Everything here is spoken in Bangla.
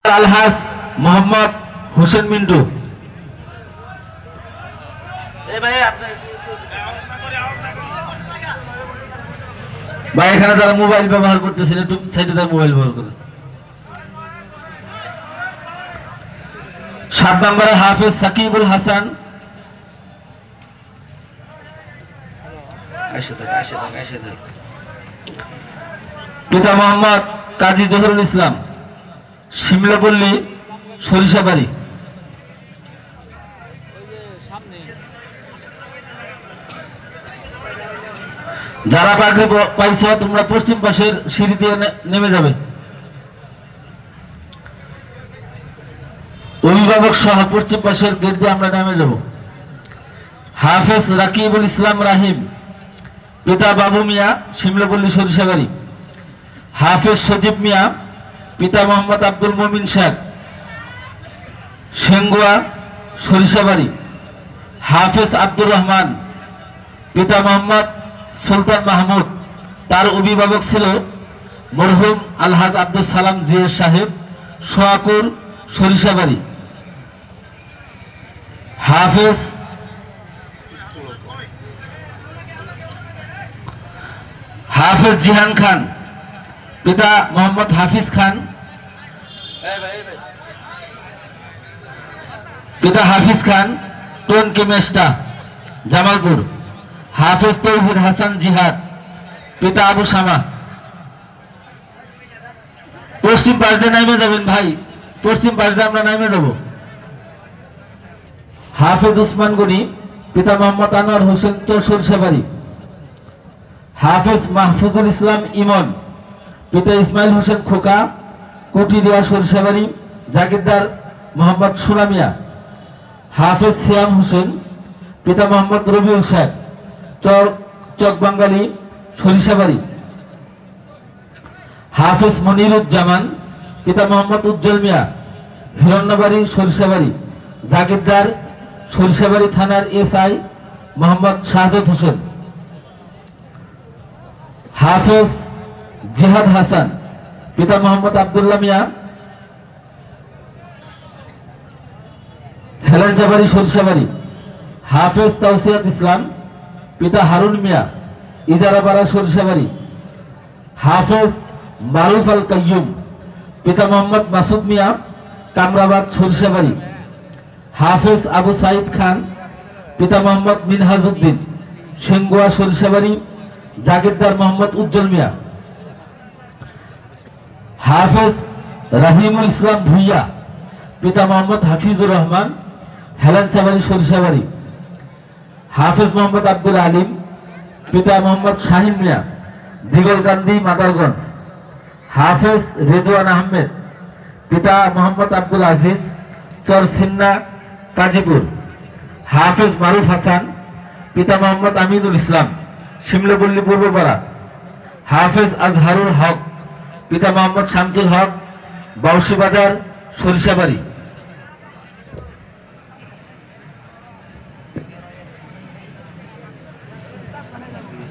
আলহাজ মোহাম্মদ হোসেন মিন্টু। ভাই এখানে যারা মোবাইল ব্যবহার করতেছেন একটু সাইডে তার মোবাইল ব্যবহার করেন। 7 নম্বরে হাফেজ সাকিবুল হাসান। পিতা মোহাম্মদ কাজী জহুরুল ইসলাম, শিমলাপল্লী, সরিষাবাড়ি। যারা পাগড়ি পাইছ তোমরা পশ্চিম পাশের সিঁড়ি দিয়ে নেমে যাবে। অভিভাবক সহ পশ্চিম পাশের গেট দিয়ে আমরা নেমে যাব। হাফেজ রাকিবুল ইসলাম রাহিম, পিতা বাবু মিয়া, শিমলাপল্লী, সরিষাবাড়ি। হাফেজ সজীব মিয়া, পিতা মোহাম্মদ আব্দুল মমিন শেখ, সেঙ্গুয়া, সরিষাবাড়ি। হাফেজ আব্দুর রহমান, পিতা মোহাম্মদ সুলতান মাহমুদ, তার অভিভাবক ছিল মরহুম আলহাজ আব্দুল সালাম জিয়া সাহেব, সোয়াকুর, সরিষাবাড়ি। হাফেজ জিহান খান, পিতা মোহাম্মদ হাফিজ খান, পিতা হাফিজ খান, টনকি মেস্টা, জামালপুর। হাফেজ তৌহিদ হাসান জিহাদ, পিতা আবু শামা। পশ্চিম পাশ দিয়ে নামে যাবেন ভাই, পশ্চিম পাশ দিয়ে আমরা নামে যাব। হাফেজ উসমান গনি, পিতা মোহাম্মদ আনোয়ার হোসেন, সরিষাবাড়ি। হাফেজ মাহফুজুল ইসলাম ইমন, পিতা ইসমাইল হোসেন খোকা, কুটিরিয়া, সরিষাবাড়ি। জাগিরদার মোহাম্মদ সুরামিয়া। হাফেজ সিয়াম হোসেন, পিতা মোহাম্মদ রবিউল শেখ, চক বাঙ্গালী, সরিষাবাড়ি। হাফেজ মনিরুজ্জামান, পিতা মোহাম্মদ উজ্জ্বল মিয়া, হিরণ্যবাড়ি, সরিষাবাড়ি। জাগিরদার সরিষাবাড়ি থানার এসআই মোহাম্মদ শাহাদত হোসেন। হাফেজ জিহাদ হাসান, পিতা মোহাম্মদ আবদুল্লাহ মিয়া, হেলানচাবাড়ি, সরিষাবাড়ি। হাফেজ তাওসিয়াত ইসলাম, পিতা হারুন মিয়া, ইজারাপাড়া, সরিষাবাড়ি। হাফেজ মারুফ আল কাইয়ুম, পিতা মোহাম্মদ মাসুদ মিয়া, কামরাবাদ, সরিষাবাড়ি। হাফেজ আবু সাইদ খান, পিতা মোহাম্মদ মিনহাজউদ্দিন, সেঙ্গুয়া, সরিষাবাড়ি। জাগিরদার মোহাম্মদ উজ্জ্বল মিয়া। হাফেজ রাহিমুল ইসলাম ভুইয়া, পিতা মোহাম্মদ হাফিজুর রহমান, হেলানচাবাড়ি, সরিষাবাড়ি। হাফেজ মোহাম্মদ আব্দুল আলিম, পিতা মোহাম্মদ শাহিন মিয়া, দিগলকান্দি, মাদারগঞ্জ। হাফেজ রেদওয়ান আহমেদ, পিতা মোহাম্মদ আব্দুল আজিজ, চরসিন্না, কাজীপুর। হাফেজ মারুফ হাসান, পিতা মোহাম্মদ আমিনুল ইসলাম, শিমলাপল্লী, পূর্বপাড়া। হাফেজ আজহারুল হক, পিতা মোহাম্মদ শামসুল হক, বাউসি বাজার, সরিষাবাড়ি।